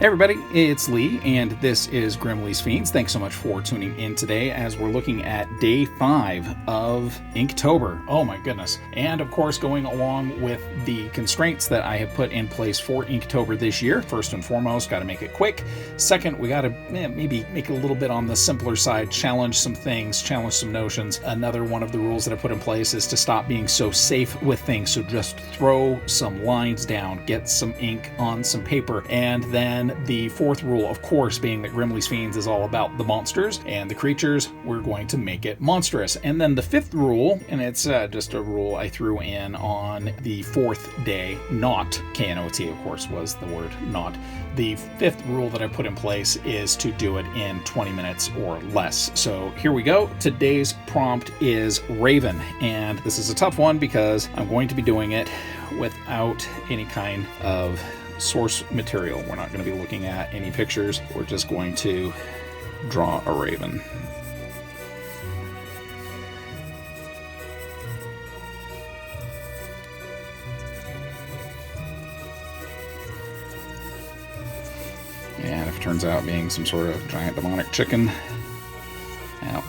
Hey everybody, it's Lee, and this is Grimmleighs Fiends. Thanks so much for tuning in today as we're looking at day 5 of Inktober. Oh my goodness. And of course, going along with the constraints that I have put in place for Inktober this year. First and foremost, got to make it quick. Second, we got to maybe make it a little bit on the simpler side, challenge some things, challenge some notions. Another one of the rules that I put in place is to stop being so safe with things. So just throw some lines down, get some ink on some paper, and then the fourth rule, of course, being that Grimmleighs Fiends is all about the monsters and the creatures, we're going to make it monstrous. And then the fifth rule, and it's just a rule I threw in on the fourth day, not K-N-O-T, of course, was the word not. The fifth rule that I put in place is to do it in 20 minutes or less. So here we go. Today's prompt is Raven, and this is a tough one because I'm going to be doing it without any kind of source material. We're not going to be looking at any pictures. We're just going to draw a raven. And if it turns out being some sort of giant demonic chicken, well,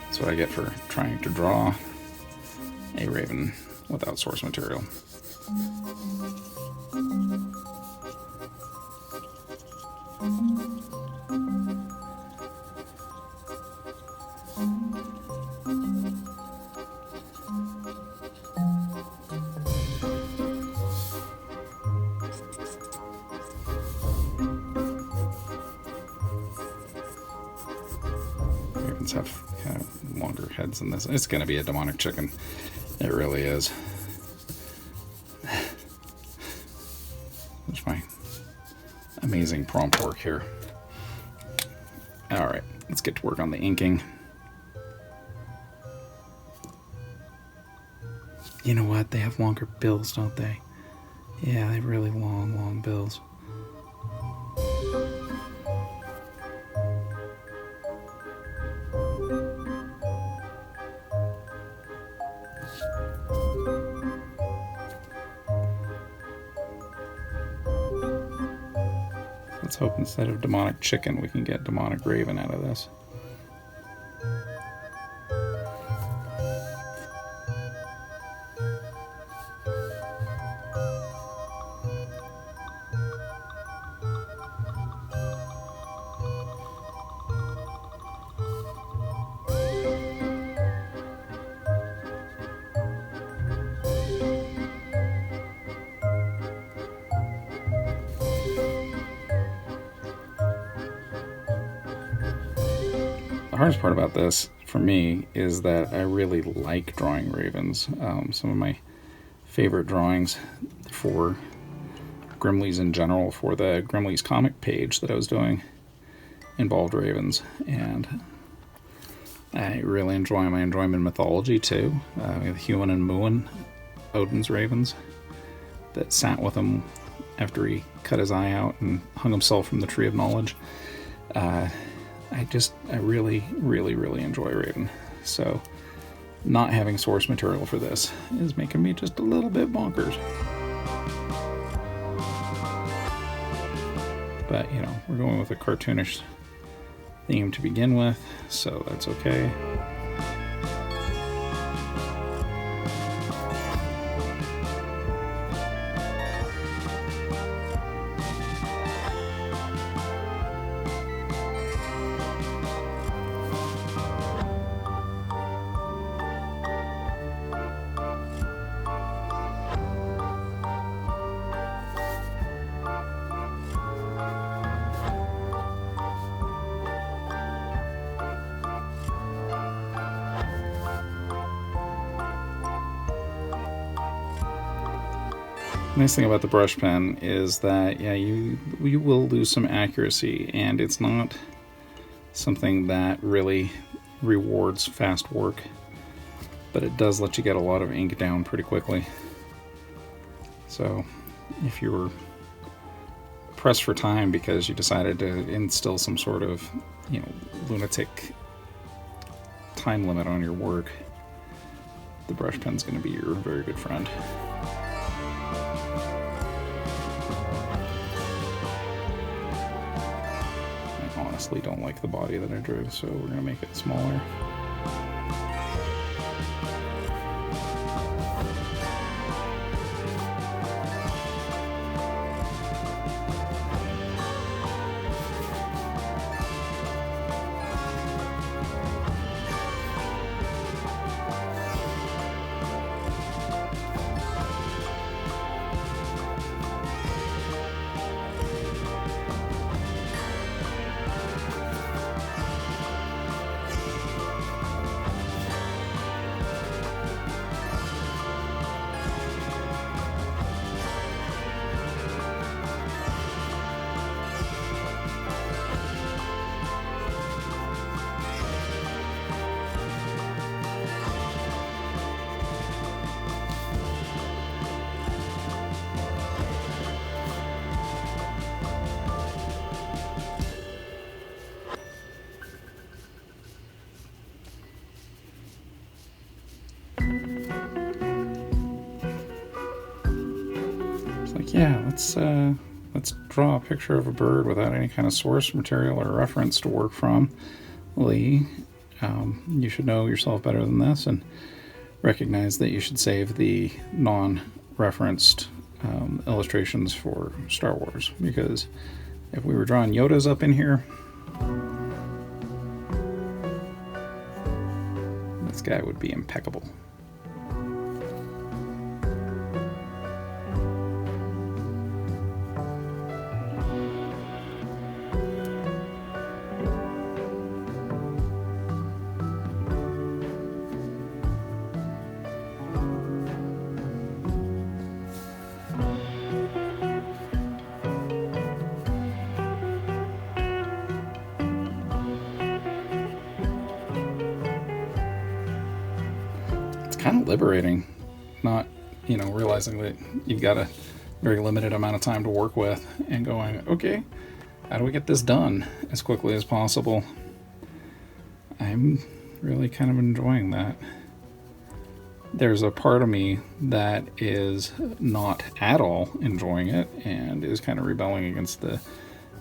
that's what I get for trying to draw a raven without source material. Ravens have kind of longer heads than this. It's going to be a demonic chicken. It really is. There's my amazing prompt work here. All right, let's get to work on the inking. You know what? They have longer bills, don't they? Yeah, they have really long bills. Let's hope instead of demonic chicken, we can get demonic raven out of this. The hardest part about this, for me, is that I really like drawing ravens. Some of my favorite drawings for Grimmleighs in general, for the Grimmleighs comic page that I was doing, involved ravens. And I really enjoy them. I enjoy them in mythology, too. We have Human and Muin, Odin's ravens, that sat with him after he cut his eye out and hung himself from the Tree of Knowledge. I really enjoy Raven. So not having source material for this is making me just a little bit bonkers. But, you know, we're going with a cartoonish theme to begin with, so that's okay. The nice thing about the brush pen is that, yeah, you will lose some accuracy, and it's not something that really rewards fast work, but it does let you get a lot of ink down pretty quickly. So if you were pressed for time because you decided to instill some sort of, you know, lunatic time limit on your work, the brush pen's going to be your very good friend. honestly don't like the body that I drew, so we're going to make it smaller. Yeah, let's draw a picture of a bird without any kind of source material or reference to work from. Leigh, you should know yourself better than this and recognize that you should save the non-referenced illustrations for Star Wars, because if we were drawing Yodas up in here, this guy would be impeccable. Kind of liberating, not, realizing that you've got a very limited amount of time to work with and going, okay, how do we get this done as quickly as possible? I'm really kind of enjoying that. There's a part of me that is not at all enjoying it and is kind of rebelling against the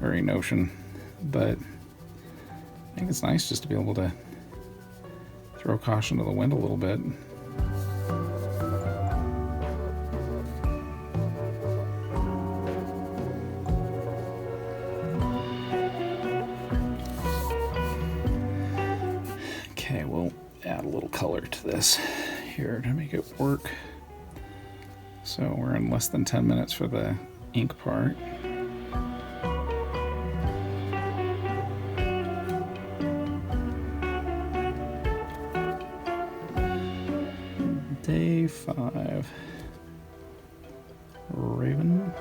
very notion, but I think it's nice just to be able to throw caution to the wind a little bit. Okay, we'll add a little color to this here to make it work. So we're in less than 10 minutes for the ink part. Day 5. Raven.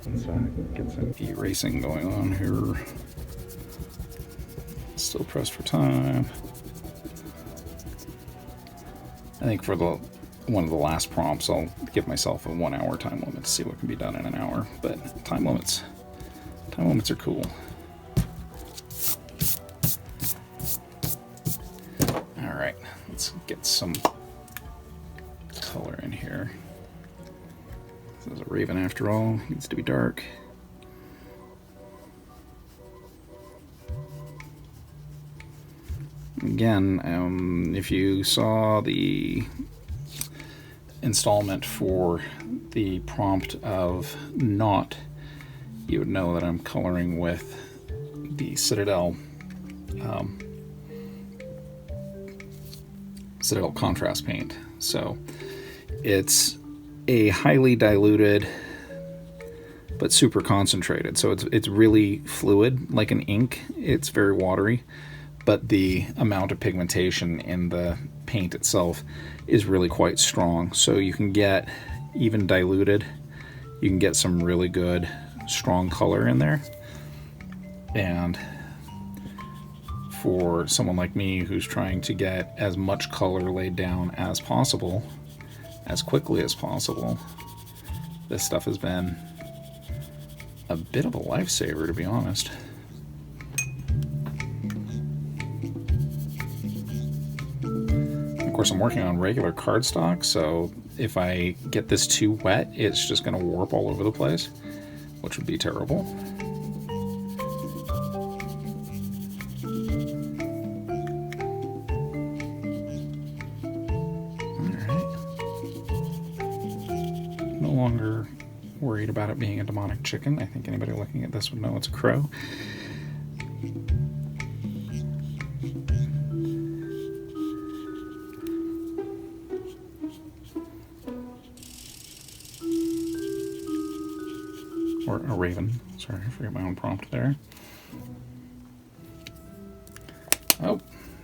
Let's get some erasing going on here. Still pressed for time. I think for one of the last prompts, I'll give myself a 1 hour time limit to see what can be done in an hour. But time limits are cool. All right, let's get some color in here. This is a raven after all. Needs to be dark. Again, if you saw the installment for the prompt of Not, you would know that I'm coloring with the Citadel contrast paint. So it's a highly diluted but super concentrated. So it's really fluid, like an ink. It's very watery, but the amount of pigmentation in the paint itself is really quite strong. So you can get, even diluted, you can get some really good strong color in there. And for someone like me who's trying to get as much color laid down as possible, as quickly as possible, this stuff has been a bit of a lifesaver, to be honest. course, I'm working on regular cardstock, so if I get this too wet, it's just going to warp all over the place, which would be terrible. No longer worried about it being a demonic chicken. I think anybody looking at this would know it's a crow. Or a raven. Sorry, I forgot my own prompt there. Oh,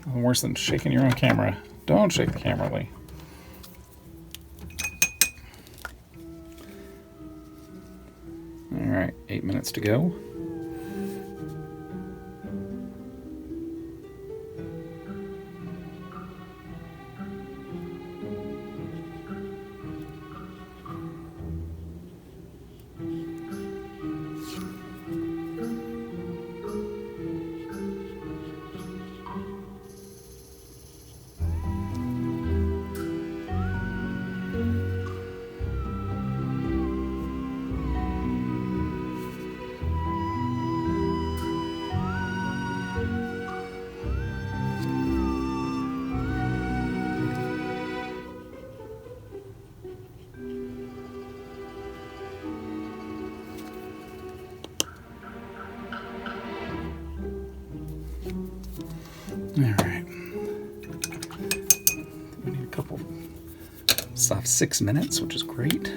nothing worse than shaking your own camera. Don't shake the camera, Leigh. Alright, 8 minutes to go. Alright. We need a couple soft 6 minutes, which is great.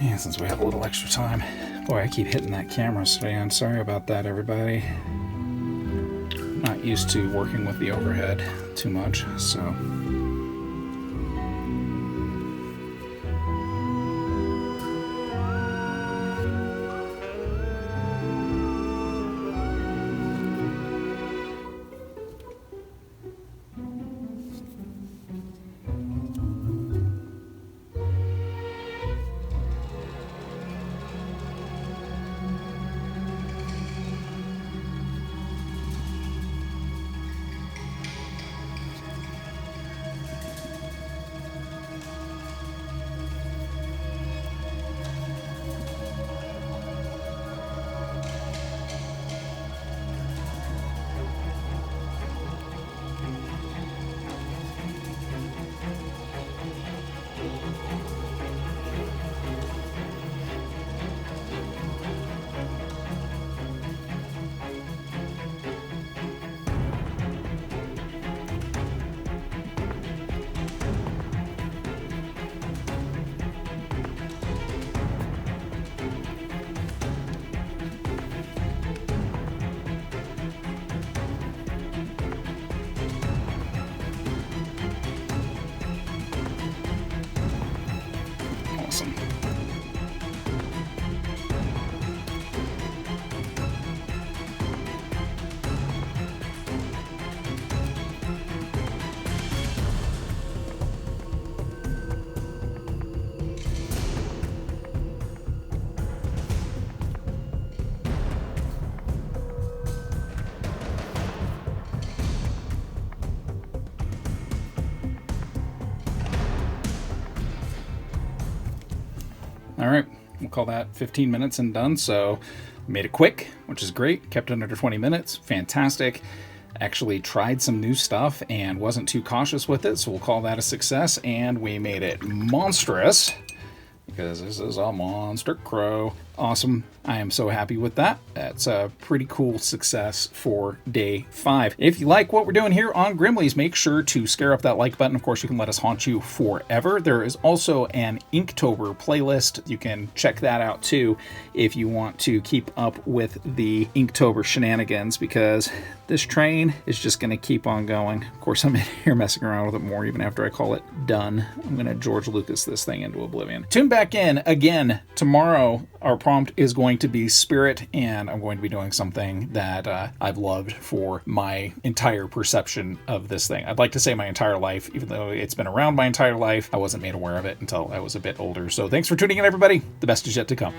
And since we have a little extra time, boy, I keep hitting that camera today. I'm sorry about that, everybody. I'm not used to working with the overhead too much, so. Awesome. All right, we'll call that 15 minutes and done. So made it quick, which is great. Kept it under 20 minutes. Fantastic. Actually tried some new stuff and wasn't too cautious with it. So we'll call that a success. And we made it monstrous because this is a monster crow. Awesome. I am so happy with that. That's a pretty cool success for day 5. If you like what we're doing here on Grimmleighs, make sure to scare up that like button. Of course, you can let us haunt you forever. There is also an Inktober playlist. You can check that out too if you want to keep up with the Inktober shenanigans, because this train is just going to keep on going. Of course, I'm in here messing around with it more even after I call it done. I'm going to George Lucas this thing into oblivion. Tune back in again tomorrow. Our prompt is going to be spirit, and I'm going to be doing something that I've loved for my entire perception of this thing. I'd like to say my entire life, even though it's been around my entire life. I wasn't made aware of it until I was a bit older. So thanks for tuning in, everybody. The best is yet to come.